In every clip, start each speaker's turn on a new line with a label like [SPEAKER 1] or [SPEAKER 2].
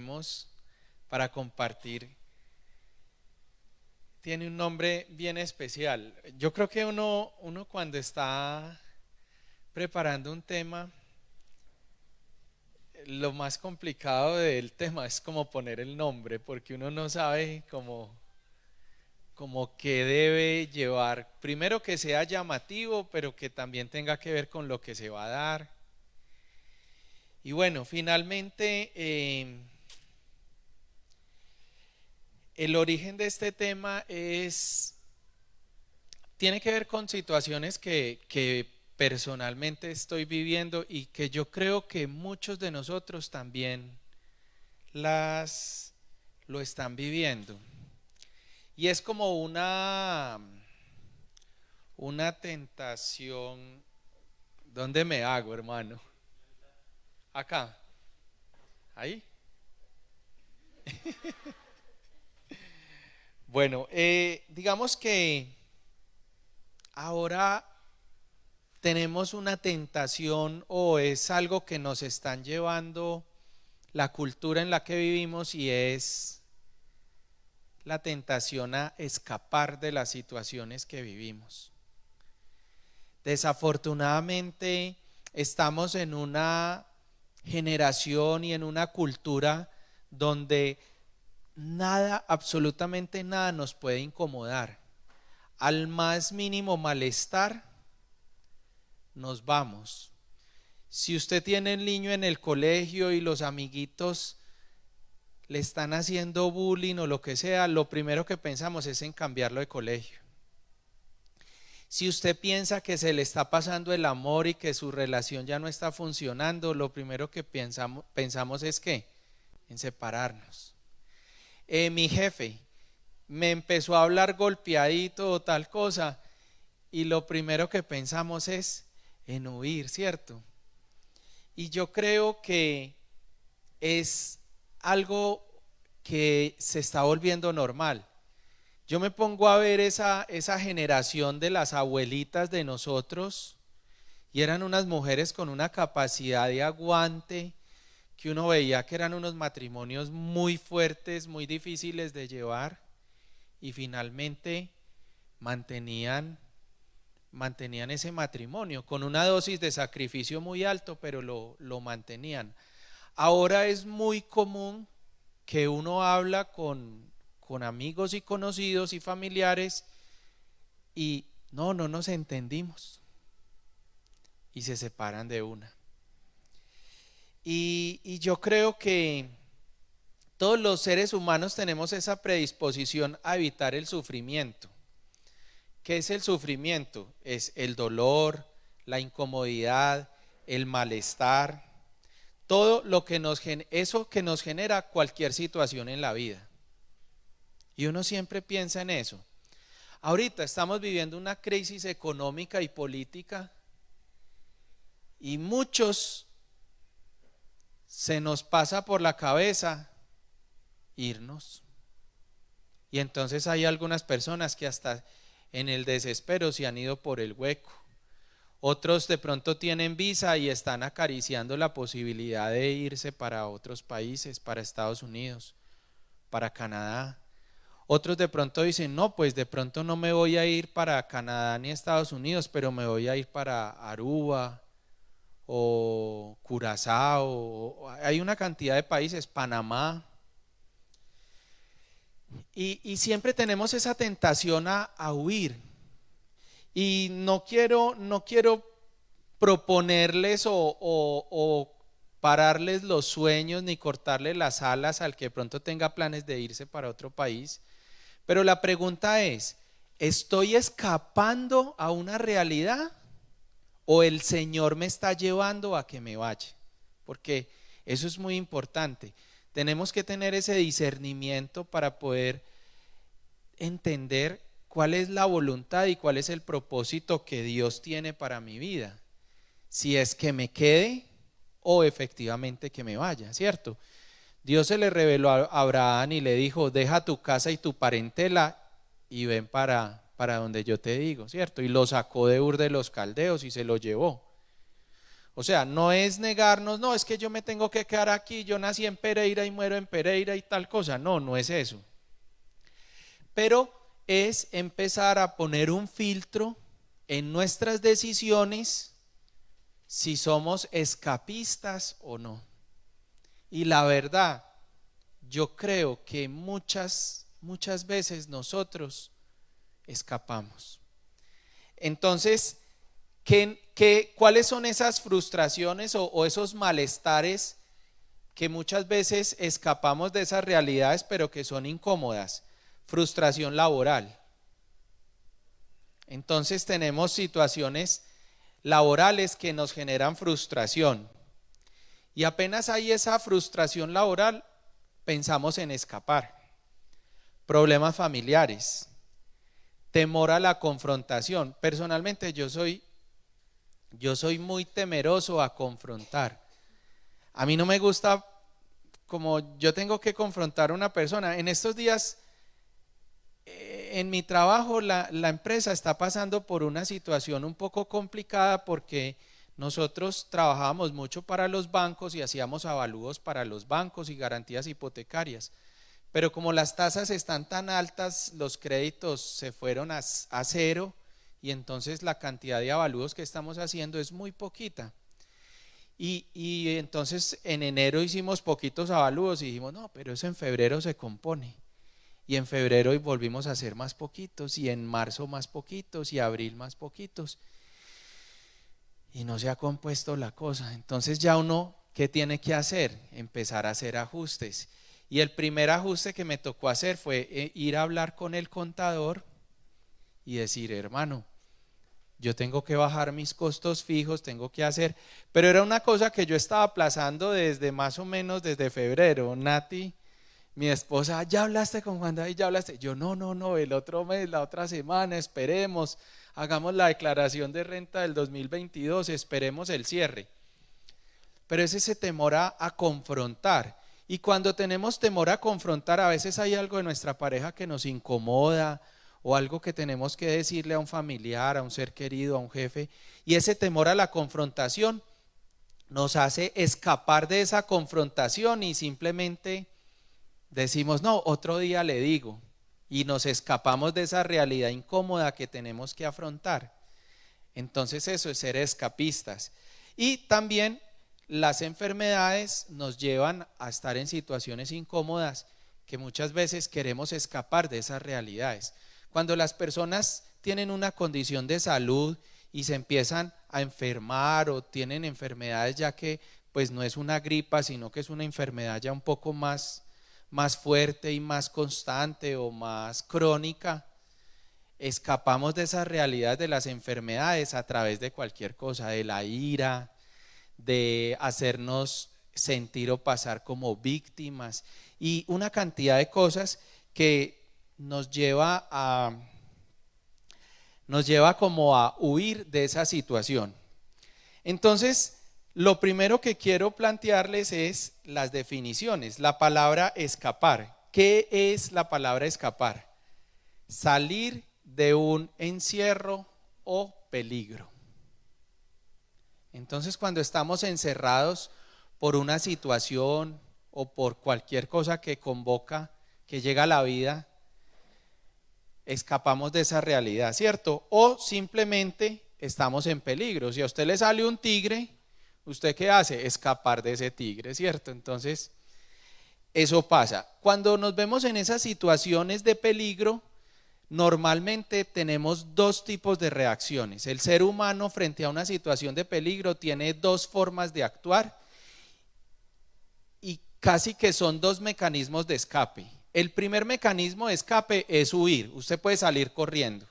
[SPEAKER 1] tenemos para compartir tiene un nombre bien especial. Yo creo que uno cuando está preparando un tema, lo más complicado del tema es como poner el nombre, porque uno no sabe como qué debe llevar. Primero que sea llamativo, pero que también tenga que ver con lo que se va a dar. Y bueno, finalmente el origen de este tema tiene que ver con situaciones que personalmente estoy viviendo y que yo creo que muchos de nosotros también lo están viviendo. Y es como una tentación. ¿Dónde me hago, hermano? Acá. ¿Ahí? Bueno, digamos que ahora tenemos una tentación o es algo que nos están llevando la cultura en la que vivimos y es la tentación a escapar de las situaciones que vivimos. Desafortunadamente estamos en una generación y en una cultura donde nada, absolutamente nada nos puede incomodar. Al más mínimo malestar nos vamos. Si usted tiene el niño en el colegio y los amiguitos le están haciendo bullying o lo que sea, lo primero que pensamos es en cambiarlo de colegio. Si usted piensa que se le está pasando el amor y que su relación ya no está funcionando, lo primero que pensamos es que en separarnos. Mi jefe me empezó a hablar golpeadito o tal cosa y lo primero que pensamos es en huir, ¿cierto? Y yo creo que es algo que se está volviendo normal. Yo me pongo a ver esa generación de las abuelitas de nosotros y eran unas mujeres con una capacidad de aguante que uno veía que eran unos matrimonios muy fuertes, muy difíciles de llevar y finalmente mantenían ese matrimonio con una dosis de sacrificio muy alto, pero lo mantenían. Ahora es muy común que uno habla con amigos y conocidos y familiares y no nos entendimos y se separan de una. Y yo creo que todos los seres humanos tenemos esa predisposición a evitar el sufrimiento. ¿Qué es el sufrimiento? Es el dolor, la incomodidad, el malestar, todo lo que eso que nos genera cualquier situación en la vida. Y uno siempre piensa en eso. Ahorita estamos viviendo una crisis económica y política y muchos se nos pasa por la cabeza irnos. Y entonces hay algunas personas que hasta en el desespero se han ido por el hueco. Otros de pronto tienen visa y están acariciando la posibilidad de irse para otros países, para Estados Unidos, para Canadá. Otros de pronto dicen, no, pues de pronto no me voy a ir para Canadá ni Estados Unidos, pero me voy a ir para Aruba o Curazao, hay una cantidad de países, Panamá. Y siempre tenemos esa tentación a huir. Y no quiero proponerles o pararles los sueños ni cortarles las alas al que de pronto tenga planes de irse para otro país. Pero la pregunta es, ¿estoy escapando a una realidad o el Señor me está llevando a que me vaya? Porque eso es muy importante. Tenemos que tener ese discernimiento para poder entender cuál es la voluntad y cuál es el propósito que Dios tiene para mi vida. Si es que me quede o efectivamente que me vaya, ¿cierto? Dios se le reveló a Abraham y le dijo, deja tu casa y tu parentela y ven para donde yo te digo, ¿cierto? Y lo sacó de Ur de los Caldeos y se lo llevó. O sea, no es negarnos, no, es que yo me tengo que quedar aquí, yo nací en Pereira y muero en Pereira y tal cosa. No, no es eso. Pero es empezar a poner un filtro en nuestras decisiones si somos escapistas o no. Y la verdad, yo creo que muchas veces nosotros escapamos. Entonces, ¿cuáles son esas frustraciones o esos malestares que muchas veces escapamos de esas realidades, pero que son incómodas? Frustración laboral. Entonces tenemos situaciones laborales que nos generan frustración. Y apenas hay esa frustración laboral, pensamos en escapar. Problemas familiares, temor a la confrontación. Personalmente yo soy muy temeroso a confrontar. A mí no me gusta, como yo tengo que confrontar a una persona. En estos días, en mi trabajo, la empresa está pasando por una situación un poco complicada porque nosotros trabajábamos mucho para los bancos y hacíamos avalúos para los bancos y garantías hipotecarias. Pero como las tasas están tan altas, los créditos se fueron a cero y entonces la cantidad de avalúos que estamos haciendo es muy poquita. Y entonces en enero hicimos poquitos avalúos y dijimos, no, pero eso en febrero se compone. Y en febrero volvimos a hacer más poquitos, y en marzo más poquitos, y abril más poquitos. Y no se ha compuesto la cosa. Entonces ya uno, ¿qué tiene que hacer? Empezar a hacer ajustes. Y el primer ajuste que me tocó hacer fue ir a hablar con el contador y decir, hermano, yo tengo que bajar mis costos fijos, tengo que hacer, pero era una cosa que yo estaba aplazando desde más o menos desde febrero. Nati, mi esposa, ¿ya hablaste con Juan David? ¿Ya hablaste? Yo, no, el otro mes, la otra semana, esperemos, hagamos la declaración de renta del 2022, esperemos el cierre. Pero es ese temor a confrontar. Y cuando tenemos temor a confrontar, a veces hay algo de nuestra pareja que nos incomoda, o algo que tenemos que decirle a un familiar, a un ser querido, a un jefe, y ese temor a la confrontación nos hace escapar de esa confrontación y simplemente decimos, no, otro día le digo, y nos escapamos de esa realidad incómoda que tenemos que afrontar. Entonces eso es ser escapistas. Y también las enfermedades nos llevan a estar en situaciones incómodas que muchas veces queremos escapar de esas realidades. Cuando las personas tienen una condición de salud y se empiezan a enfermar o tienen enfermedades ya que pues no es una gripa, sino que es una enfermedad ya un poco más fuerte y más constante o más crónica, escapamos de esas realidades de las enfermedades a través de cualquier cosa, de la ira, de hacernos sentir o pasar como víctimas y una cantidad de cosas que nos lleva como a huir de esa situación. Entonces, lo primero que quiero plantearles es las definiciones. La palabra escapar. ¿Qué es la palabra escapar? Salir de un encierro o peligro. Entonces, cuando estamos encerrados por una situación o por cualquier cosa que convoca, que llega a la vida, escapamos de esa realidad, ¿cierto? O simplemente estamos en peligro. Si a usted le sale un tigre, ¿usted qué hace? Escapar de ese tigre, ¿cierto? Entonces, eso pasa. Cuando nos vemos en esas situaciones de peligro, normalmente tenemos dos tipos de reacciones. El ser humano frente a una situación de peligro tiene dos formas de actuar y casi que son dos mecanismos de escape. El primer mecanismo de escape es huir. Usted puede salir corriendo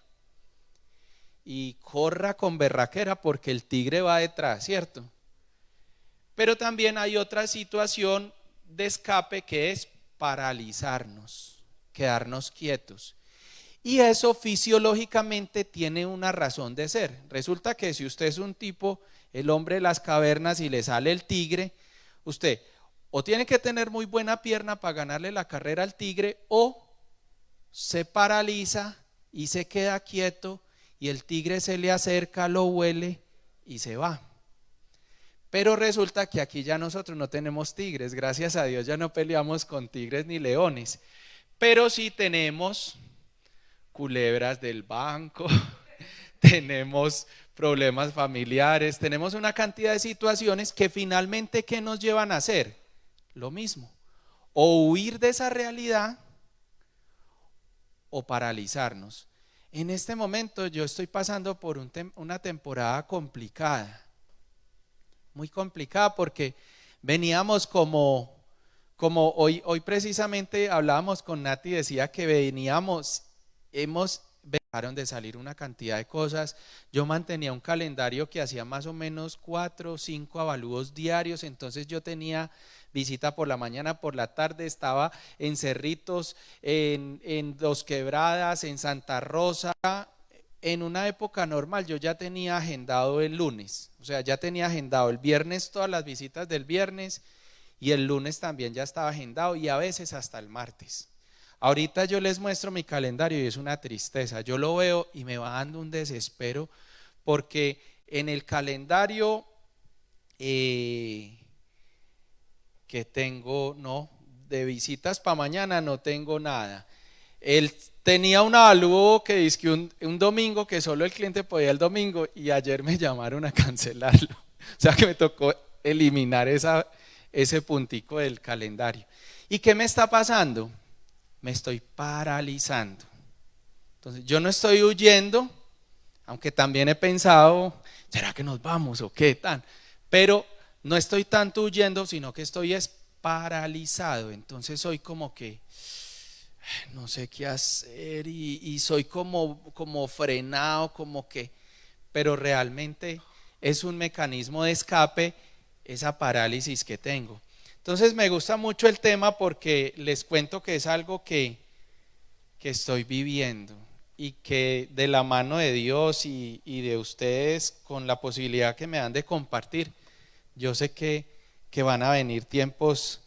[SPEAKER 1] y corra con berraquera porque el tigre va detrás, ¿cierto? Pero también hay otra situación de escape que es paralizarnos, quedarnos quietos. Y eso fisiológicamente tiene una razón de ser. Resulta que si usted es un tipo, el hombre de las cavernas y le sale el tigre, usted o tiene que tener muy buena pierna para ganarle la carrera al tigre, o se paraliza y se queda quieto y el tigre se le acerca, lo huele y se va. Pero resulta que aquí ya nosotros no tenemos tigres, gracias a Dios ya no peleamos con tigres ni leones, pero sí tenemos culebras del banco, tenemos problemas familiares, tenemos una cantidad de situaciones que finalmente, ¿qué nos llevan a hacer? Lo mismo, o huir de esa realidad o paralizarnos. En este momento yo estoy pasando por una temporada complicada, muy complicada, porque veníamos como hoy precisamente hablábamos con Nati, decía que dejaron de salir una cantidad de cosas. Yo mantenía un calendario que hacía más o menos 4 o 5 avalúos diarios, entonces yo tenía visita por la mañana, por la tarde, estaba en Cerritos, en Dos Quebradas, en Santa Rosa. En una época normal yo ya tenía agendado el lunes, o sea, ya tenía agendado el viernes todas las visitas del viernes, y el lunes también ya estaba agendado, y a veces hasta el martes. Ahorita yo les muestro mi calendario y es una tristeza, yo lo veo y me va dando un desespero, porque en el calendario que tengo, no, de visitas para mañana no tengo nada. Él tenía un avalúo que dice que un domingo, que solo el cliente podía el domingo, y ayer me llamaron a cancelarlo. O sea que me tocó eliminar ese puntico del calendario. ¿Y qué me está pasando? Me estoy paralizando. Entonces yo no estoy huyendo, aunque también he pensado, ¿será que nos vamos o qué tan? Pero no estoy tanto huyendo, sino que estoy paralizado. Entonces soy como que no sé qué hacer, y soy como frenado, pero realmente es un mecanismo de escape, esa parálisis que tengo. Entonces me gusta mucho el tema porque les cuento que es algo que estoy viviendo, y que de la mano de Dios y de ustedes, con la posibilidad que me dan de compartir, yo sé que van a venir tiempos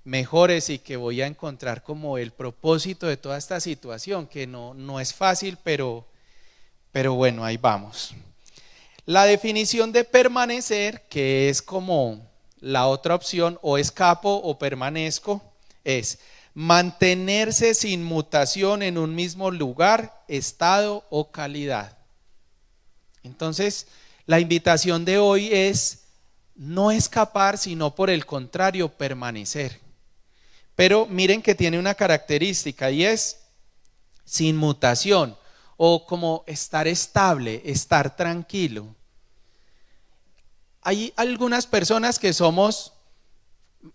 [SPEAKER 1] mejores, y que voy a encontrar como el propósito de toda esta situación, que no es fácil, pero bueno, ahí vamos. La definición de permanecer, que es como la otra opción, o escapo o permanezco, es mantenerse sin mutación en un mismo lugar, estado o calidad. Entonces, la invitación de hoy es no escapar, sino por el contrario, permanecer. Pero miren que tiene una característica, y es sin mutación, o como estar estable, estar tranquilo. Hay algunas personas que somos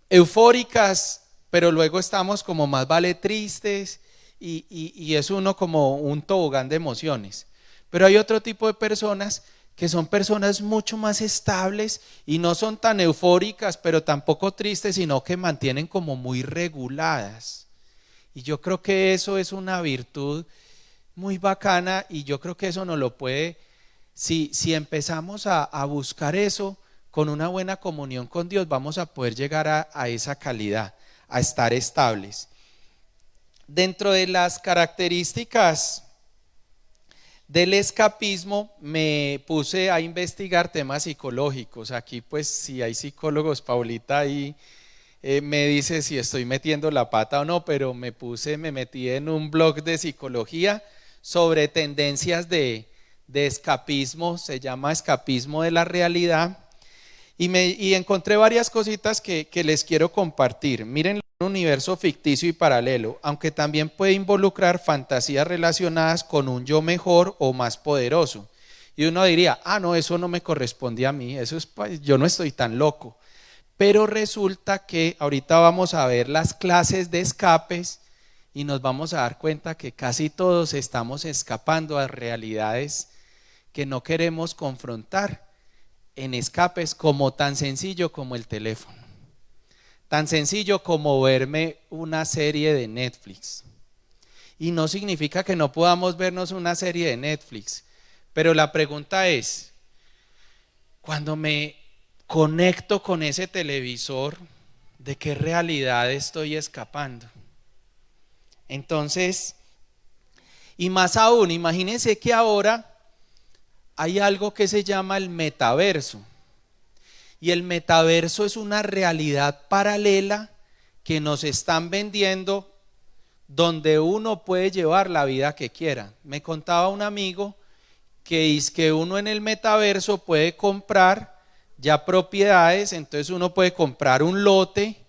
[SPEAKER 1] eufóricas, pero luego estamos como más vale tristes, y es uno como un tobogán de emociones. Pero hay otro tipo de personas que son personas mucho más estables, y no son tan eufóricas, pero tampoco tristes, sino que mantienen como muy reguladas. Y yo creo que eso es una virtud muy bacana, y yo creo que eso nos lo puede, si empezamos a buscar eso con una buena comunión con Dios, vamos a poder llegar a esa calidad, a estar estables. Dentro de las características del escapismo, me puse a investigar temas psicológicos. Aquí pues si hay psicólogos, Paulita ahí me dice si estoy metiendo la pata o no, pero me metí en un blog de psicología sobre tendencias de escapismo, se llama escapismo de la realidad, y encontré varias cositas que les quiero compartir. Miren, un universo ficticio y paralelo, aunque también puede involucrar fantasías relacionadas con un yo mejor o más poderoso. Y uno diría, no, eso no me corresponde a mí, yo no estoy tan loco. Pero resulta que ahorita vamos a ver las clases de escapes, y nos vamos a dar cuenta que casi todos estamos escapando a realidades que no queremos confrontar, en escapes como tan sencillo como el teléfono, tan sencillo como verme una serie de Netflix. Y no significa que no podamos vernos una serie de Netflix, pero la pregunta es, cuando me conecto con ese televisor, ¿de qué realidad estoy escapando? Entonces, y más aún, imagínense que ahora hay algo que se llama el metaverso. Y el metaverso es una realidad paralela que nos están vendiendo, donde uno puede llevar la vida que quiera. Me contaba un amigo que es que uno en el metaverso puede comprar ya propiedades, entonces uno puede comprar un lote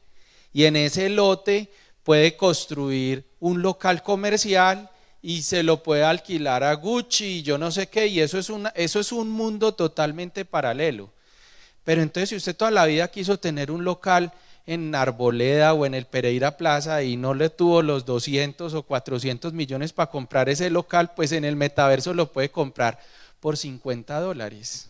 [SPEAKER 1] y en ese lote puede construir un local comercial y se lo puede alquilar a Gucci y yo no sé qué, y eso es un mundo totalmente paralelo. Pero entonces si usted toda la vida quiso tener un local en Arboleda o en el Pereira Plaza y no le tuvo los 200 o 400 millones para comprar ese local, pues en el metaverso lo puede comprar por $50.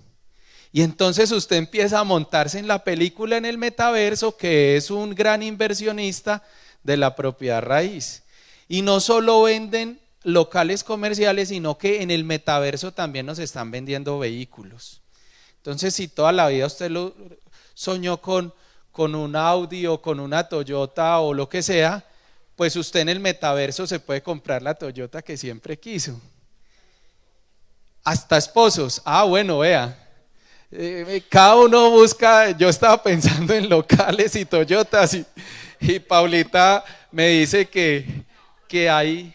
[SPEAKER 1] Y entonces usted empieza a montarse en la película en el metaverso, que es un gran inversionista de la propiedad raíz. Y no solo venden locales comerciales, sino que en el metaverso también nos están vendiendo vehículos. Entonces, si toda la vida usted lo soñó con un Audi o con una Toyota o lo que sea, pues usted en el metaverso se puede comprar la Toyota que siempre quiso. Hasta esposos. Bueno, vea. Cada uno busca, yo estaba pensando en locales y Toyotas y Paulita me dice que hay,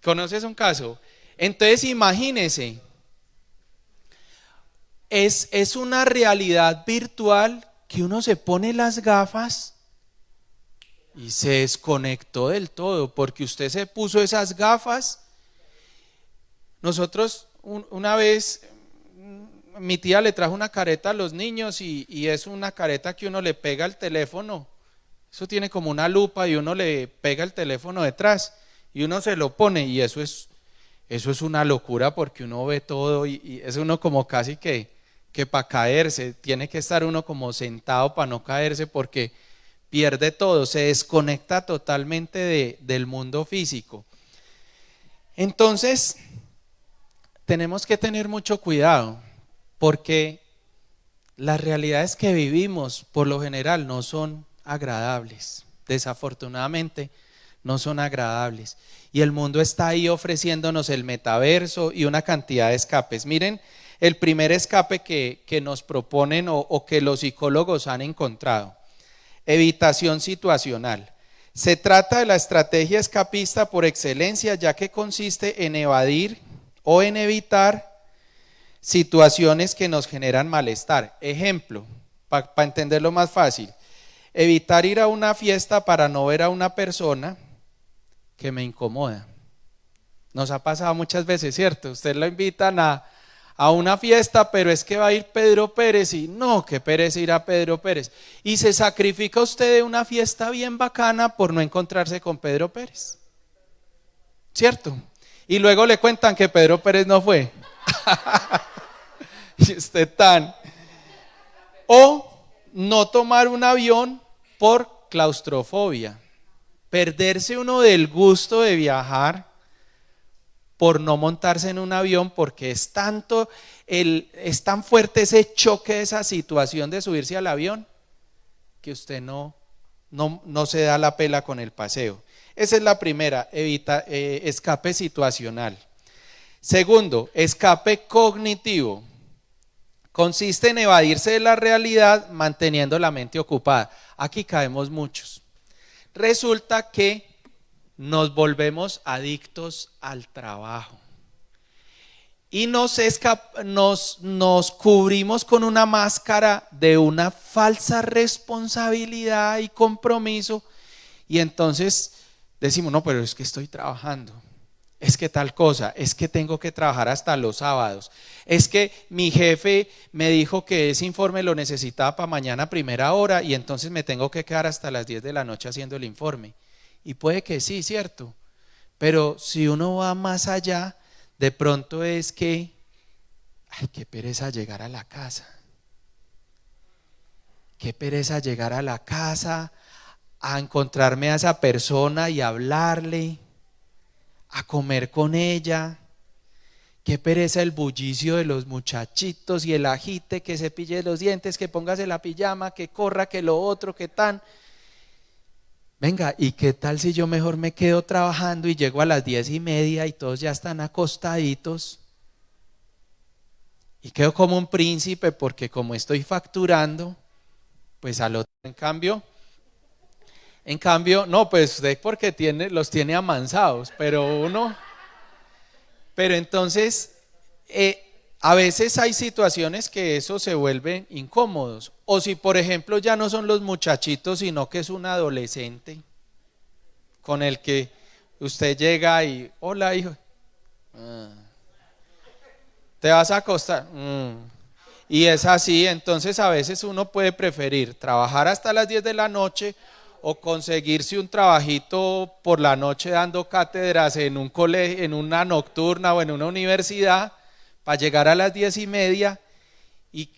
[SPEAKER 1] ¿conoces un caso? Entonces imagínese, es una realidad virtual que uno se pone las gafas y se desconectó del todo, porque usted se puso esas gafas. Nosotros una vez, mi tía le trajo una careta a los niños y es una careta que uno le pega al teléfono, eso tiene como una lupa y uno le pega el teléfono detrás y uno se lo pone y eso es una locura porque uno ve todo y es uno como casi que para caerse, tiene que estar uno como sentado para no caerse porque pierde todo, se desconecta totalmente del mundo físico. Entonces, tenemos que tener mucho cuidado porque las realidades que vivimos por lo general no son agradables, desafortunadamente no son agradables. Y el mundo está ahí ofreciéndonos el metaverso y una cantidad de escapes. Miren, el primer escape que nos proponen o que los psicólogos han encontrado: evitación situacional. Se trata de la estrategia escapista por excelencia, ya que consiste en evadir o en evitar situaciones que nos generan malestar. Ejemplo, para entenderlo más fácil: evitar ir a una fiesta para no ver a una persona que me incomoda. Nos ha pasado muchas veces, ¿cierto? Usted lo invitan a una fiesta, pero es que va a ir Pedro Pérez y no, qué pereza ir a Pedro Pérez. Y se sacrifica usted de una fiesta bien bacana por no encontrarse con Pedro Pérez, ¿cierto? Y luego le cuentan que Pedro Pérez no fue. Y usted tan. O no tomar un avión por claustrofobia. Perderse uno del gusto de viajar por no montarse en un avión, porque es tan fuerte ese choque de esa situación de subirse al avión que usted no se da la pela con el paseo. Esa es la primera, escape situacional. Segundo, escape cognitivo. Consiste en evadirse de la realidad manteniendo la mente ocupada. Aquí caemos muchos. Resulta que nos volvemos adictos al trabajo y nos cubrimos con una máscara de una falsa responsabilidad y compromiso, y entonces decimos: no, pero es que estoy trabajando, es que tal cosa, es que tengo que trabajar hasta los sábados, es que mi jefe me dijo que ese informe lo necesitaba para mañana a primera hora y entonces me tengo que quedar hasta las 10 de la noche haciendo el informe. Y puede que sí, cierto, pero si uno va más allá, de pronto es que, qué pereza llegar a la casa, qué pereza llegar a la casa, a encontrarme a esa persona y hablarle, a comer con ella, qué pereza el bullicio de los muchachitos y el agite, que se pille los dientes, que póngase la pijama, que corra, que lo otro, que tan. Venga, ¿y qué tal si yo mejor me quedo trabajando y llego a las 10:30 y todos ya están acostaditos? Y quedo como un príncipe porque como estoy facturando, Pues al otro, en cambio, no, pues usted porque los tiene amansados, pero entonces, a veces hay situaciones que eso se vuelven incómodos. O si, por ejemplo, ya no son los muchachitos, sino que es un adolescente con el que usted llega y, hola hijo, ah, ¿te vas a acostar? Y es así, entonces a veces uno puede preferir trabajar hasta las 10 de la noche o conseguirse un trabajito por la noche dando cátedras en un colegio, en una nocturna o en una universidad para llegar a las 10:30 y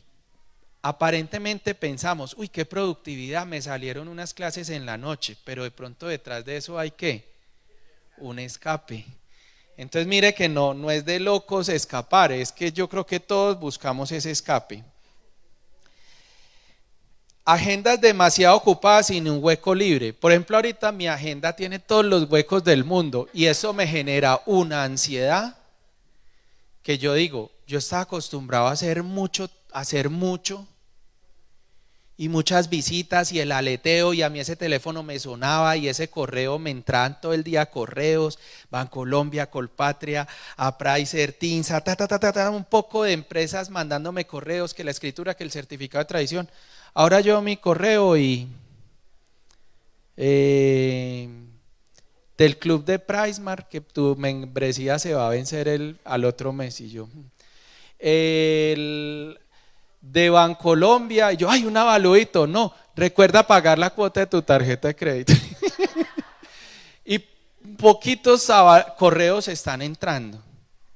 [SPEAKER 1] aparentemente pensamos, uy, qué productividad, me salieron unas clases en la noche, pero de pronto detrás de eso hay ¿qué? Un escape. Entonces mire que no es de locos escapar, es que yo creo que todos buscamos ese escape. Agendas demasiado ocupadas sin un hueco libre. Por ejemplo, ahorita mi agenda tiene todos los huecos del mundo y eso me genera una ansiedad que yo digo, yo estaba acostumbrado a hacer mucho y muchas visitas y el aleteo y a mí ese teléfono me sonaba y ese correo me entraban todo el día correos, Bancolombia, Colpatria, Appraiser, Tinsa, un poco de empresas mandándome correos, que la escritura, que el certificado de tradición. Ahora yo mi correo y eh, del club de Pricemark, que tu membresía se va a vencer al otro mes y yo. El de Bancolombia, y yo, ay, un avalúito, no, recuerda pagar la cuota de tu tarjeta de crédito. Y poquitos correos están entrando,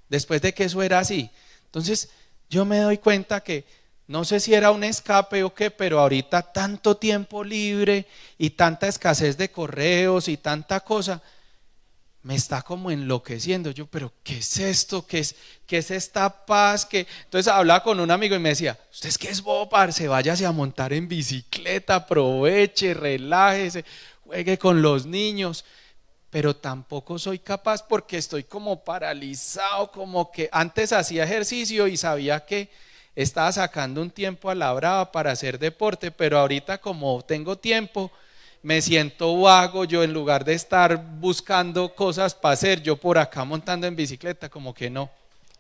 [SPEAKER 1] después de que eso era así. Entonces, yo me doy cuenta que, no sé si era un escape o qué, pero ahorita tanto tiempo libre y tanta escasez de correos y tanta cosa, me está como enloqueciendo. Yo, pero ¿qué es esto? ¿Qué es esta paz? Entonces hablaba con un amigo y me decía, usted es que es bobo, parce, váyase a montar en bicicleta, aproveche, relájese, juegue con los niños. Pero tampoco soy capaz porque estoy como paralizado, como que antes hacía ejercicio y sabía que estaba sacando un tiempo a la brava para hacer deporte, pero ahorita como tengo tiempo, me siento vago, yo en lugar de estar buscando cosas para hacer, yo por acá montando en bicicleta, como que no.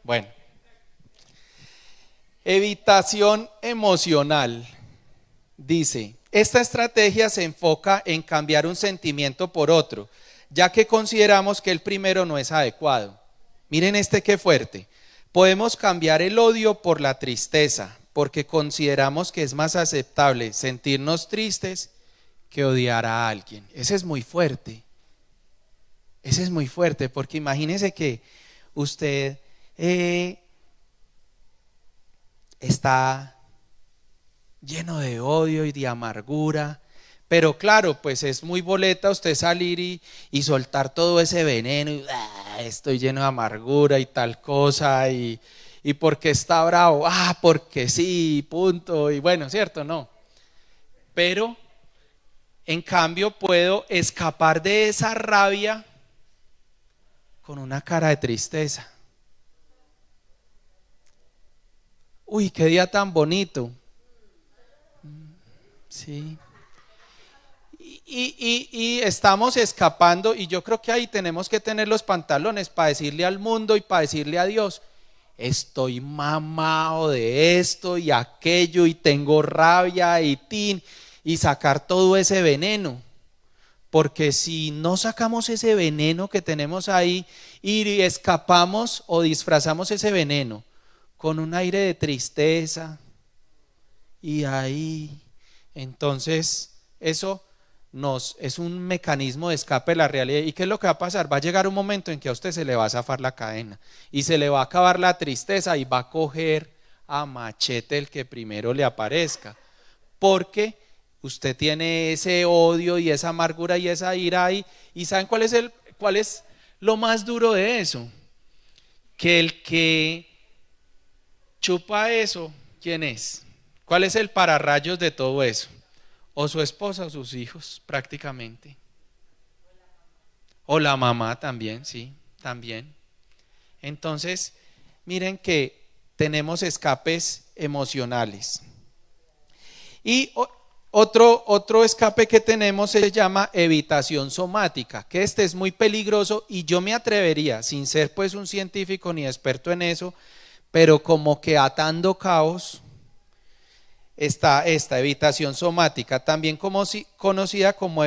[SPEAKER 1] Bueno, evitación emocional. Dice, esta estrategia se enfoca en cambiar un sentimiento por otro, ya que consideramos que el primero no es adecuado. Miren este qué fuerte. Podemos cambiar el odio por la tristeza, porque consideramos que es más aceptable sentirnos tristes que odiar a alguien. Ese es muy fuerte. Ese es muy fuerte, porque imagínese que usted está lleno de odio y de amargura, pero claro, pues es muy boleta usted salir y soltar todo ese veneno y estoy lleno de amargura y tal cosa y porque está bravo, porque sí, punto, y bueno, cierto, no, pero en cambio puedo escapar de esa rabia con una cara de tristeza. Uy, qué día tan bonito. Sí. Y estamos escapando y yo creo que ahí tenemos que tener los pantalones para decirle al mundo y para decirle a Dios, estoy mamado de esto y aquello y tengo rabia y sacar todo ese veneno. Porque si no sacamos ese veneno que tenemos ahí y escapamos o disfrazamos ese veneno con un aire de tristeza y ahí, entonces eso es un mecanismo de escape de la realidad. ¿Y qué es lo que va a pasar? Va a llegar un momento en que a usted se le va a zafar la cadena y se le va a acabar la tristeza y va a coger a machete el que primero le aparezca, porque usted tiene ese odio y esa amargura y esa ira ahí. ¿Y saben cuál es lo más duro de eso? Que el que chupa eso, ¿quién es? ¿Cuál es el pararrayos de todo eso? O su esposa o sus hijos, prácticamente. O la mamá también, sí, también. Entonces, miren que tenemos escapes emocionales. Y Otro escape que tenemos se llama evitación somática, que este es muy peligroso y yo me atrevería, sin ser pues un científico ni experto en eso, pero como que atando cabos, está esta evitación somática, también conocida como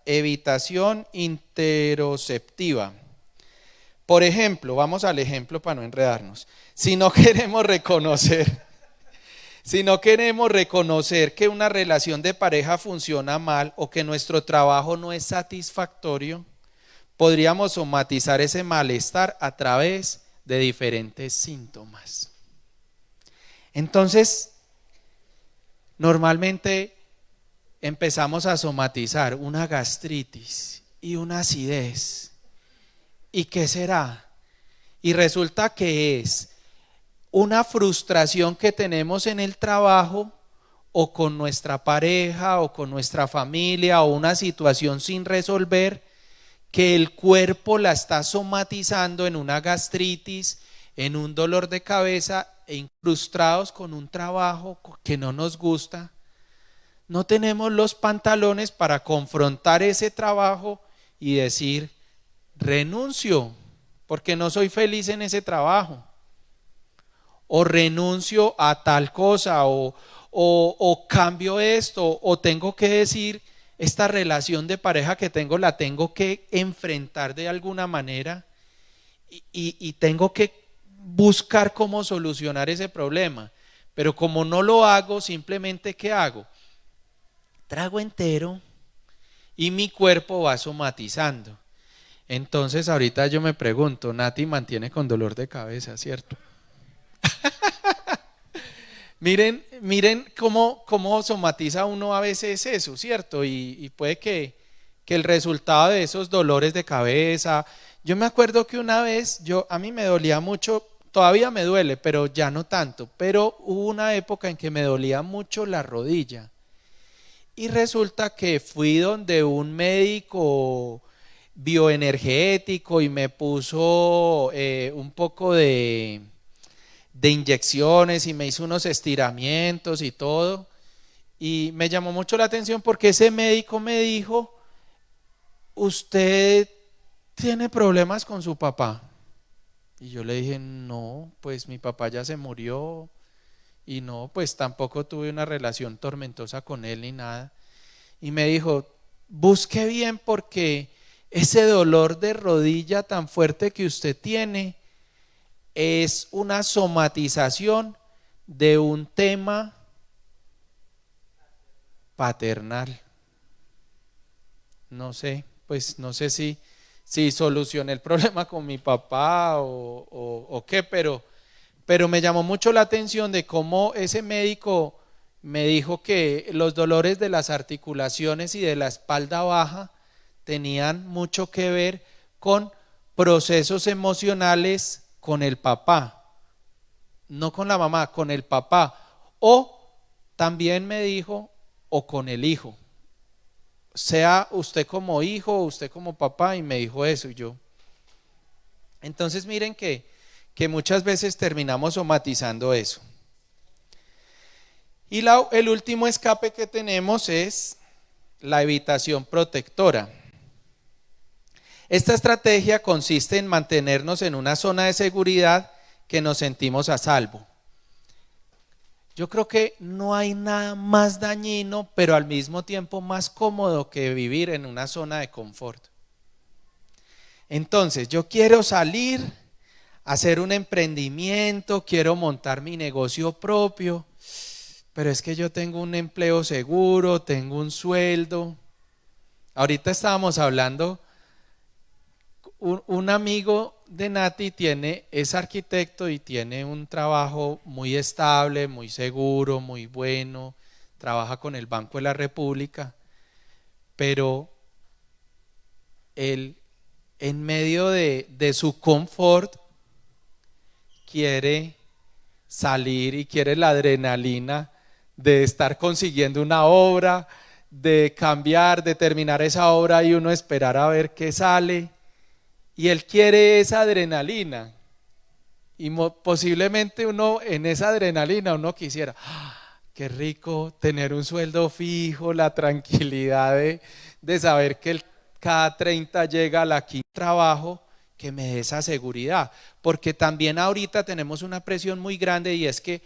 [SPEAKER 1] evitación interoceptiva. Por ejemplo, vamos al ejemplo para no enredarnos. Si no queremos reconocer que una relación de pareja funciona mal o que nuestro trabajo no es satisfactorio, podríamos somatizar ese malestar a través de diferentes síntomas. Entonces, normalmente empezamos a somatizar una gastritis y una acidez. ¿Y qué será? Y resulta que es una frustración que tenemos en el trabajo o con nuestra pareja o con nuestra familia o una situación sin resolver que el cuerpo la está somatizando en una gastritis, en un dolor de cabeza e incrustados con un trabajo que no nos gusta. No tenemos los pantalones para confrontar ese trabajo y decir, renuncio porque no soy feliz en ese trabajo. O renuncio a tal cosa, o cambio esto, o tengo que decir, esta relación de pareja que tengo la tengo que enfrentar de alguna manera y tengo que buscar cómo solucionar ese problema. Pero como no lo hago, simplemente ¿qué hago? Trago entero y mi cuerpo va somatizando. Entonces ahorita yo me pregunto, Nati mantiene con dolor de cabeza, ¿cierto? Miren cómo somatiza uno a veces eso, ¿cierto? Y puede que el resultado de esos dolores de cabeza, yo me acuerdo que una vez a mí me dolía mucho, todavía me duele, pero ya no tanto, pero hubo una época en que me dolía mucho la rodilla. Y resulta que fui donde un médico bioenergético y me puso un poco de inyecciones y me hizo unos estiramientos y todo. Y me llamó mucho la atención porque ese médico me dijo, ¿usted tiene problemas con su papá? Y yo le dije, no, pues mi papá ya se murió y no, pues tampoco tuve una relación tormentosa con él ni nada. Y me dijo, busque bien porque ese dolor de rodilla tan fuerte que usted tiene es una somatización de un tema paternal. No sé, pues no sé si solucioné el problema con mi papá o qué, pero me llamó mucho la atención de cómo ese médico me dijo que los dolores de las articulaciones y de la espalda baja tenían mucho que ver con procesos emocionales con el papá, no con la mamá, con el papá, o también me dijo, o con el hijo, sea usted como hijo o usted como papá, y me dijo eso. Y yo, entonces miren que muchas veces terminamos somatizando eso. Y el último escape que tenemos es la evitación protectora. Esta estrategia consiste en mantenernos en una zona de seguridad que nos sentimos a salvo. Yo creo que no hay nada más dañino, pero al mismo tiempo más cómodo que vivir en una zona de confort. Entonces, yo quiero salir, hacer un emprendimiento, quiero montar mi negocio propio, pero es que yo tengo un empleo seguro, tengo un sueldo. Ahorita estábamos hablando, un amigo de Nati es arquitecto y tiene un trabajo muy estable, muy seguro, muy bueno, trabaja con el Banco de la República, pero él en medio de su confort quiere salir y quiere la adrenalina de estar consiguiendo una obra, de cambiar, de terminar esa obra y uno esperar a ver qué sale. Y él quiere esa adrenalina. Y posiblemente uno en esa adrenalina uno quisiera, qué rico tener un sueldo fijo, la tranquilidad de saber que cada 30 llega a la quinta trabajo que me dé esa seguridad, porque también ahorita tenemos una presión muy grande y es que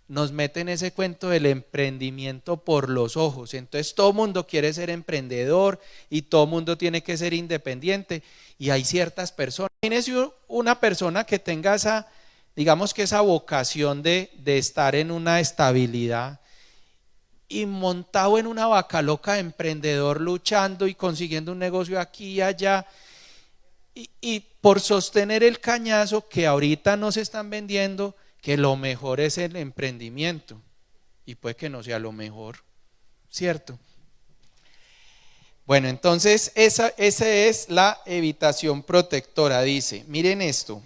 [SPEAKER 1] nos meten ese cuento del emprendimiento por los ojos, entonces todo mundo quiere ser emprendedor y todo mundo tiene que ser independiente y hay ciertas personas, imagínese una persona que tenga esa, digamos que esa vocación de estar en una estabilidad y montado en una vaca loca de emprendedor luchando y consiguiendo un negocio aquí y allá y por sostener el cañazo que ahorita nos están vendiendo que lo mejor es el emprendimiento y puede que no sea lo mejor, ¿cierto? Bueno, entonces esa es la evitación protectora, dice, miren esto,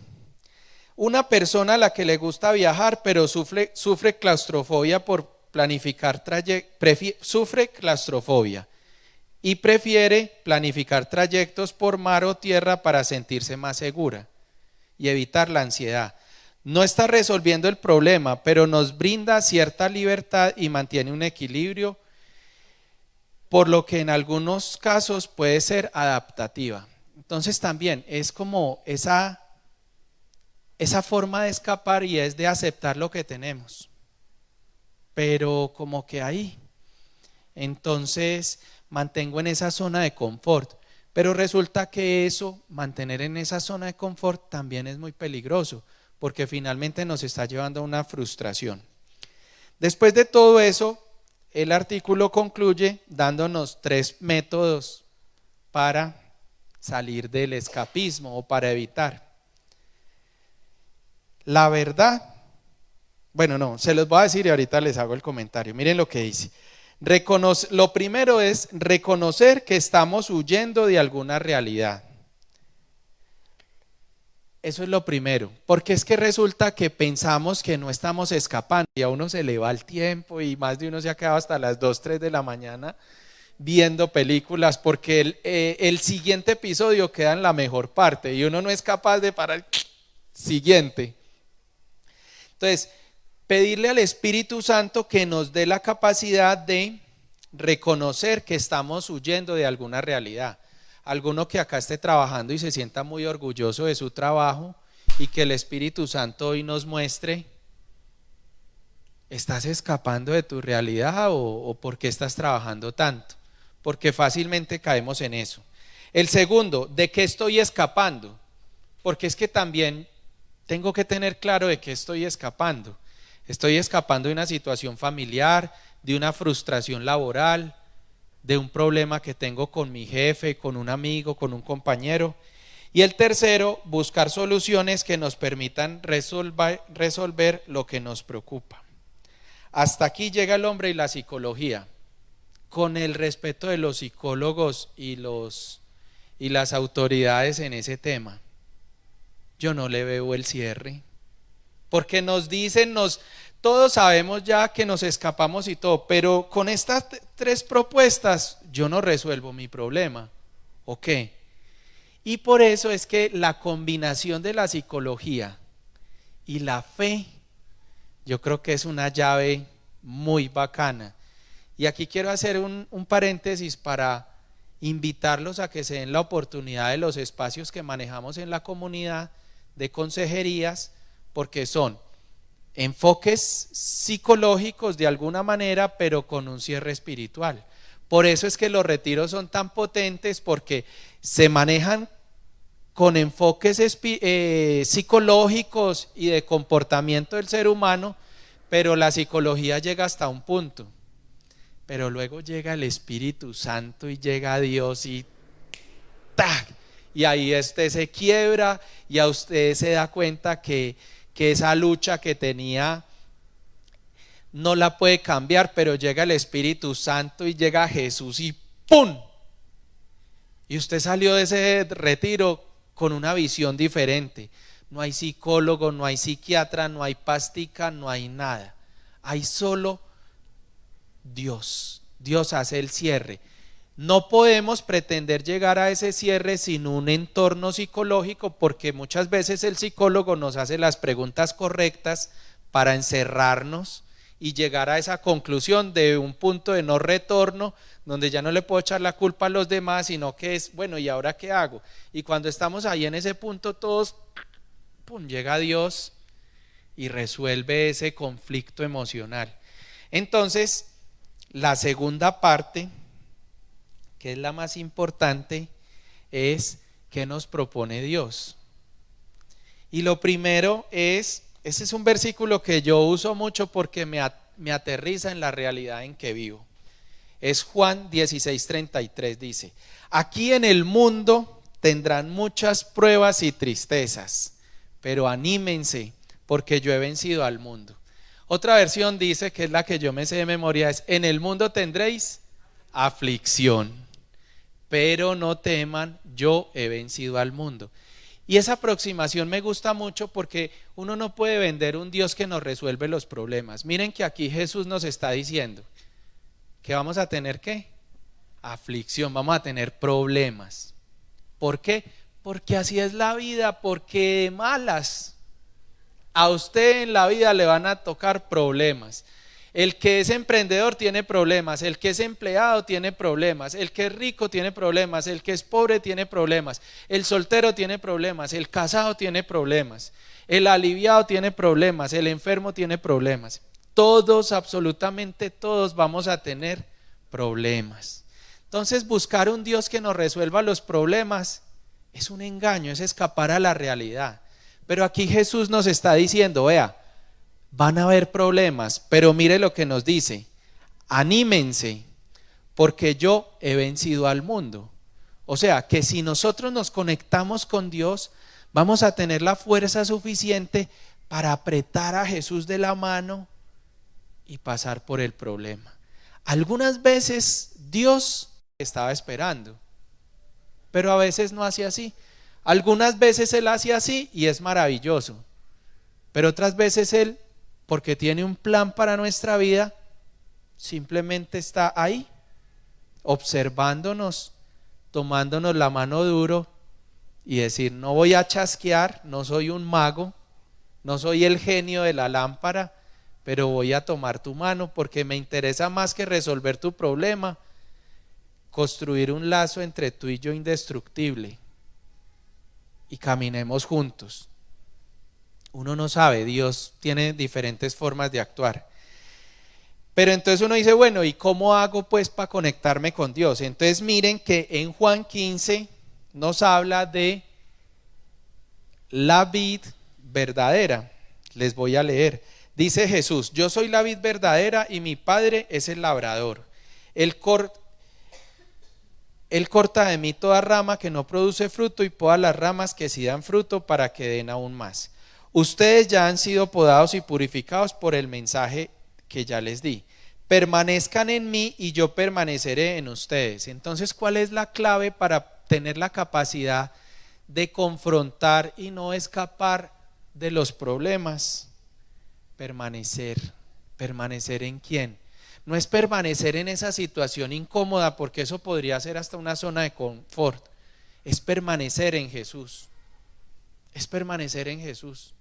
[SPEAKER 1] una persona a la que le gusta viajar pero sufre claustrofobia por planificar sufre claustrofobia y prefiere planificar trayectos por mar o tierra para sentirse más segura y evitar la ansiedad. No está resolviendo el problema, pero nos brinda cierta libertad y mantiene un equilibrio, por lo que en algunos casos puede ser adaptativa. Entonces también es como esa forma de escapar y es de aceptar lo que tenemos, pero como que ahí. Entonces mantengo en esa zona de confort, pero resulta que eso, mantener en esa zona de confort también es muy peligroso, porque finalmente nos está llevando a una frustración. Después de todo eso, el artículo concluye dándonos 3 métodos para salir del escapismo o para evitar. La verdad, bueno, no, se los voy a decir y ahorita les hago el comentario. Miren lo que dice. Lo primero es reconocer que estamos huyendo de alguna realidad. Eso es lo primero, porque es que resulta que pensamos que no estamos escapando y a uno se le va el tiempo y más de uno se ha quedado hasta las 2, 3 de la mañana viendo películas porque el siguiente episodio queda en la mejor parte y uno no es capaz de parar el siguiente. Entonces, pedirle al Espíritu Santo que nos dé la capacidad de reconocer que estamos huyendo de alguna realidad. Alguno que acá esté trabajando y se sienta muy orgulloso de su trabajo y que el Espíritu Santo hoy nos muestre, ¿estás escapando de tu realidad o por qué estás trabajando tanto? Porque fácilmente caemos en eso. El segundo, ¿de qué estoy escapando? Porque es que también tengo que tener claro de qué estoy escapando. Estoy escapando de una situación familiar, de una frustración laboral, de un problema que tengo con mi jefe, con un amigo, con un compañero. Y el tercero, buscar soluciones que nos permitan resolver lo que nos preocupa. Hasta aquí llega el hombre y la psicología, con el respeto de los psicólogos y las autoridades en ese tema. Yo no le veo el cierre, porque nos dicen, todos sabemos ya que nos escapamos y todo, pero con estas 3 propuestas yo no resuelvo mi problema, ¿o qué? Y por eso es que la combinación de la psicología y la fe, yo creo que es una llave muy bacana. Y aquí quiero hacer un paréntesis para invitarlos a que se den la oportunidad de los espacios que manejamos en la comunidad de consejerías, porque son enfoques psicológicos de alguna manera, pero con un cierre espiritual. Por eso es que los retiros son tan potentes, porque se manejan con enfoques psicológicos y de comportamiento del ser humano, pero la psicología llega hasta un punto. Pero luego llega el Espíritu Santo y llega Dios y ¡tac! Y ahí usted se quiebra y a usted se da cuenta que esa lucha que tenía no la puede cambiar, pero llega el Espíritu Santo y llega Jesús y ¡pum! Y usted salió de ese retiro con una visión diferente. No hay psicólogo, no hay psiquiatra, no hay pastica, no hay nada. Hay solo Dios. Dios hace el cierre. No podemos pretender llegar a ese cierre sin un entorno psicológico, porque muchas veces el psicólogo nos hace las preguntas correctas para encerrarnos y llegar a esa conclusión de un punto de no retorno, donde ya no le puedo echar la culpa a los demás, sino que es, bueno, ¿y ahora qué hago? Y cuando estamos ahí en ese punto todos, pum, llega Dios y resuelve ese conflicto emocional. Entonces, la segunda parte, que es la más importante, es ¿qué nos propone Dios? Y lo primero es, ese es un versículo que yo uso mucho porque me aterriza en la realidad en que vivo. Es Juan 16:33, dice: aquí en el mundo tendrán muchas pruebas y tristezas, pero anímense porque yo he vencido al mundo. Otra versión dice, que es la que yo me sé de memoria, es: en el mundo tendréis aflicción, pero no teman, yo he vencido al mundo. Y esa aproximación me gusta mucho porque uno no puede vender un Dios que nos resuelve los problemas. Miren que aquí Jesús nos está diciendo que vamos a tener ¿qué? Aflicción, vamos a tener problemas. ¿Por qué? Porque así es la vida, porque de malas a usted en la vida le van a tocar problemas. El que es emprendedor tiene problemas, el que es empleado tiene problemas, el que es rico tiene problemas, el que es pobre tiene problemas, el soltero tiene problemas, el casado tiene problemas, el aliviado tiene problemas, el enfermo tiene problemas. Todos, absolutamente todos vamos a tener problemas. Entonces, buscar un Dios que nos resuelva los problemas es un engaño, es escapar a la realidad. Pero aquí Jesús nos está diciendo, vea, van a haber problemas, pero mire lo que nos dice: anímense, porque yo he vencido al mundo. O sea, que si nosotros nos conectamos con Dios, vamos a tener la fuerza suficiente para apretar a Jesús de la mano y pasar por el problema. Algunas veces Dios estaba esperando, pero a veces no hace así. Algunas veces Él hace así y es maravilloso, pero otras veces Él, porque tiene un plan para nuestra vida, simplemente está ahí, observándonos, tomándonos la mano duro y decir: no voy a chasquear, no soy un mago, no soy el genio de la lámpara, pero voy a tomar tu mano porque me interesa más que resolver tu problema, construir un lazo entre tú y yo indestructible y caminemos juntos. Uno no sabe, Dios tiene diferentes formas de actuar. Pero entonces uno dice, bueno, ¿y cómo hago pues para conectarme con Dios? Entonces miren que en Juan 15 nos habla de la vid verdadera. Les voy a leer. Dice Jesús: yo soy la vid verdadera y mi Padre es el labrador. Él corta de mí toda rama que no produce fruto y poda las ramas que sí dan fruto para que den aún más. Ustedes ya han sido podados y purificados por el mensaje que ya les di. Permanezcan en mí y yo permaneceré en ustedes. Entonces, ¿cuál es la clave para tener la capacidad de confrontar y no escapar de los problemas? Permanecer. ¿Permanecer en quién? No es permanecer en esa situación incómoda, porque eso podría ser hasta una zona de confort. Es permanecer en Jesús. Es permanecer en Jesús.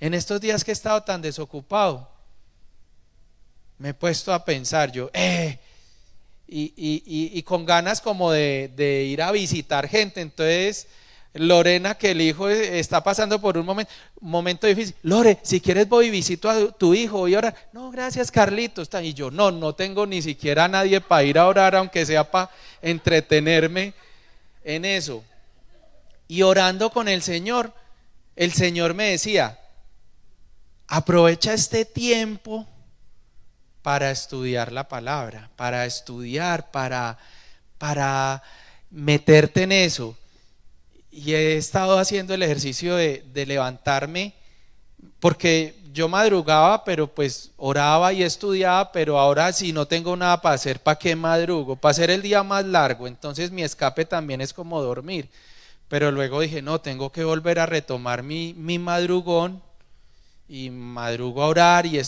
[SPEAKER 1] En estos días que he estado tan desocupado, me he puesto a pensar yo, y con ganas como de ir a visitar gente. Entonces Lorena, que el hijo está pasando por un momento difícil: Lore, si quieres voy y visito a tu hijo, voy a orar. No, gracias Carlitos. Y yo no tengo ni siquiera a nadie para ir a orar, aunque sea para entretenerme en eso. Y orando con el Señor me decía: aprovecha este tiempo para estudiar la palabra, para estudiar, para meterte en eso. Y he estado haciendo el ejercicio de levantarme, porque yo madrugaba, pero pues oraba y estudiaba, pero ahora si no tengo nada para hacer, ¿para qué madrugo? Para hacer el día más largo. Entonces mi escape también es como dormir. Pero luego dije, no, tengo que volver a retomar mi madrugón, y madrugo a orar y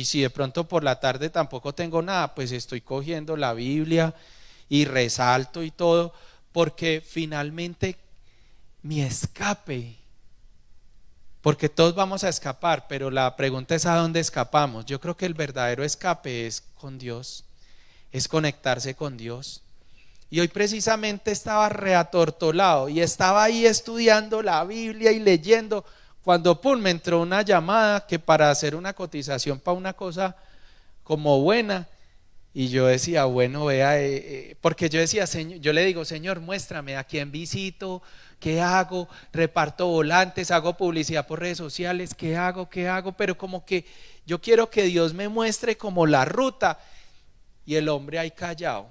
[SPEAKER 1] si de pronto por la tarde tampoco tengo nada, pues estoy cogiendo la Biblia y resalto y todo, porque finalmente mi escape porque todos vamos a escapar, pero la pregunta es a dónde escapamos. Yo creo que el verdadero escape es con Dios, es conectarse con Dios. Y hoy precisamente estaba reatortolado y estaba ahí estudiando la Biblia y leyendo, cuando pum, me entró una llamada que para hacer una cotización para una cosa como buena. Y yo decía, bueno, vea, porque yo decía, Señor, yo le digo, Señor, muéstrame a quién visito, qué hago, reparto volantes, hago publicidad por redes sociales, qué hago, pero como que yo quiero que Dios me muestre como la ruta. Y el hombre ahí callado,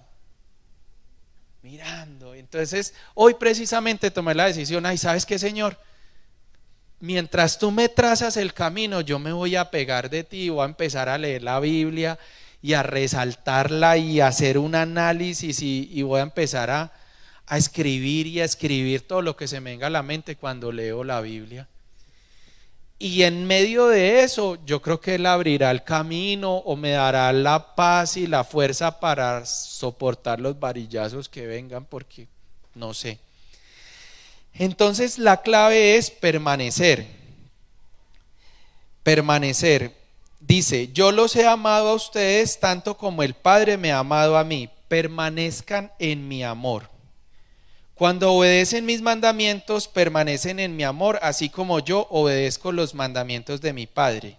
[SPEAKER 1] mirando. Entonces, hoy precisamente tomé la decisión, ay, ¿sabes qué, Señor? Mientras tú me trazas el camino, yo me voy a pegar de ti, voy a empezar a leer la Biblia y a resaltarla y a hacer un análisis y voy a empezar a escribir y a escribir todo lo que se me venga a la mente cuando leo la Biblia. Y en medio de eso, yo creo que Él abrirá el camino o me dará la paz y la fuerza para soportar los varillazos que vengan, porque no sé. Entonces la clave es permanecer. Permanecer. Dice, yo los he amado a ustedes tanto como el Padre me ha amado a mí. Permanezcan en mi amor. Cuando obedecen mis mandamientos, permanecen en mi amor, así como yo obedezco los mandamientos de mi Padre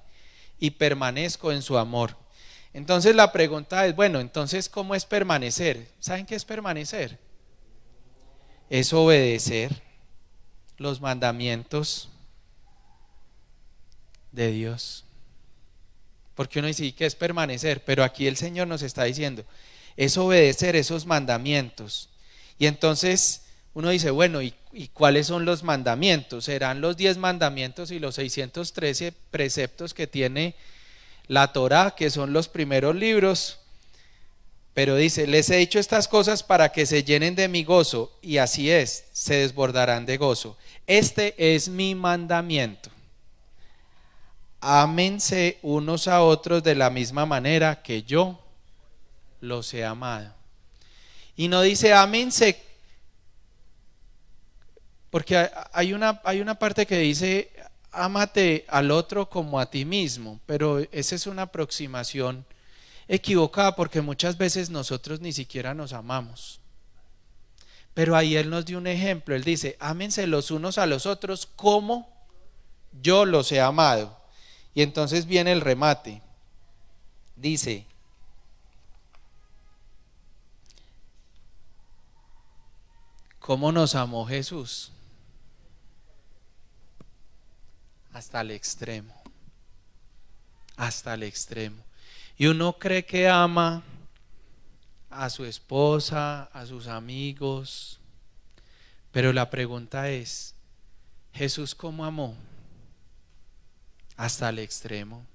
[SPEAKER 1] y permanezco en su amor. Entonces la pregunta es, bueno, entonces ¿cómo es permanecer? ¿Saben qué es permanecer? Es obedecer los mandamientos de Dios. Porque uno dice que es permanecer, pero aquí el Señor nos está diciendo, es obedecer esos mandamientos. Y entonces uno dice, bueno, ¿y cuáles son los mandamientos? ¿Serán los 10 mandamientos y los 613 preceptos que tiene la Torá, que son los primeros libros? Pero dice, les he dicho estas cosas para que se llenen de mi gozo, y así es, se desbordarán de gozo. Este es mi mandamiento. Ámense unos a otros de la misma manera que yo los he amado. Y no dice ámense, porque hay una parte que dice ámate al otro como a ti mismo, pero esa es una aproximación equivocada, porque muchas veces nosotros ni siquiera nos amamos. Pero ahí Él nos dio un ejemplo, Él dice, ámense los unos a los otros como yo los he amado. Y entonces viene el remate, dice, ¿cómo nos amó Jesús? Hasta el extremo, hasta el extremo. Y uno cree que ama a su esposa, a sus amigos, pero la pregunta es, ¿Jesús cómo amó? Hasta el extremo.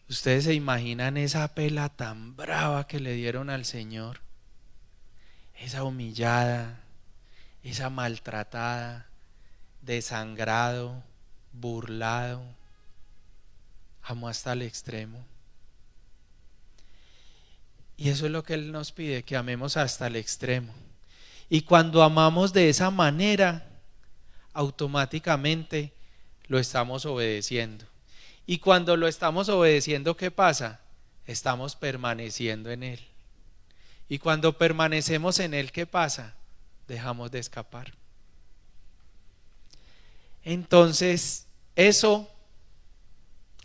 [SPEAKER 1] Ustedes se imaginan esa pela tan brava que le dieron al Señor, esa humillada, esa maltratada, desangrado, burlado, amó hasta el extremo. Y eso es lo que Él nos pide, que amemos hasta el extremo. Y cuando amamos de esa manera, automáticamente lo estamos obedeciendo. Y cuando lo estamos obedeciendo, ¿qué pasa? Estamos permaneciendo en Él. Y cuando permanecemos en Él, ¿qué pasa? Dejamos de escapar. Entonces, eso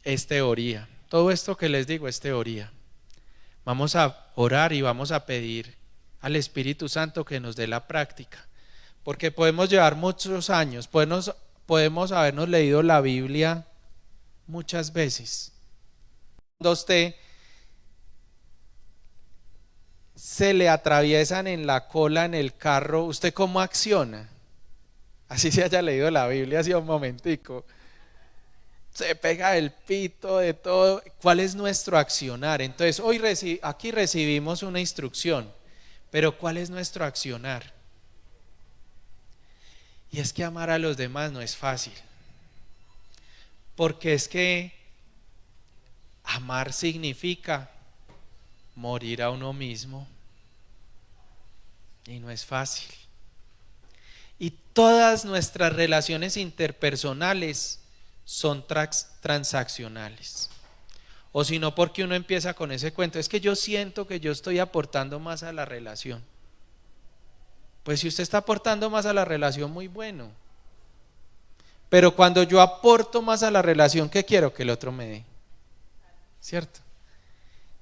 [SPEAKER 1] es teoría. Todo esto que les digo es teoría. Vamos a orar y vamos a pedir al Espíritu Santo que nos dé la práctica. Porque podemos llevar muchos años, podemos habernos leído la Biblia muchas veces. Cuando usted se le atraviesan en la cola en el carro, ¿usted cómo acciona? Así se haya leído la Biblia hace un momentico. Se pega el pito de todo. ¿Cuál es nuestro accionar? Entonces, hoy aquí recibimos una instrucción, pero ¿cuál es nuestro accionar? Y es que amar a los demás no es fácil, porque es que amar significa morir a uno mismo, y no es fácil. Y todas nuestras relaciones interpersonales son transaccionales. O si no, porque uno empieza con ese cuento, es que yo siento que yo estoy aportando más a la relación. Pues si usted está aportando más a la relación, muy bueno. Pero cuando yo aporto más a la relación, ¿qué quiero? Que el otro me dé. ¿Cierto?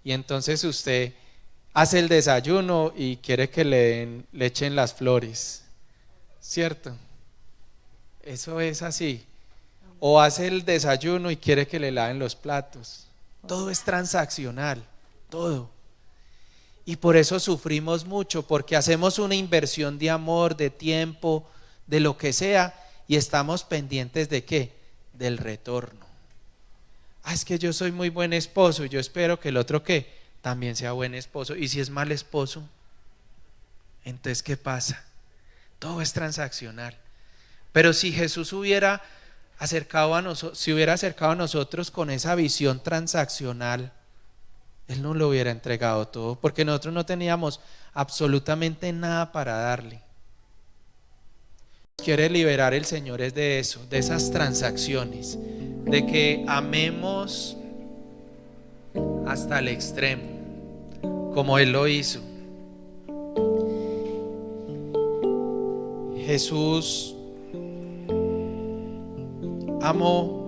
[SPEAKER 1] Y entonces usted hace el desayuno y quiere que le echen las flores. ¿Cierto? Eso es así. O hace el desayuno y quiere que le laven los platos. Todo es transaccional, todo. Y por eso sufrimos mucho, porque hacemos una inversión de amor, de tiempo, de lo que sea, y estamos pendientes ¿de qué? Del retorno. Es que yo soy muy buen esposo y yo espero que el otro ¿qué? También sea buen esposo. Y si es mal esposo, entonces ¿qué pasa? Todo es transaccional. Pero si Jesús hubiera acercado a nosotros, si hubiera acercado a nosotros con esa visión transaccional, Él no lo hubiera entregado todo, porque nosotros no teníamos absolutamente nada para darle. Quiere liberar el Señor es de eso, de esas transacciones, de que amemos hasta el extremo, como Él lo hizo. Jesús amó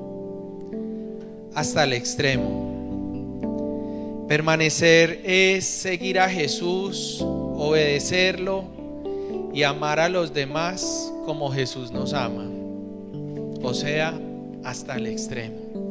[SPEAKER 1] hasta el extremo. Permanecer es seguir a Jesús, obedecerlo y amar a los demás como Jesús nos ama, o sea, hasta el extremo.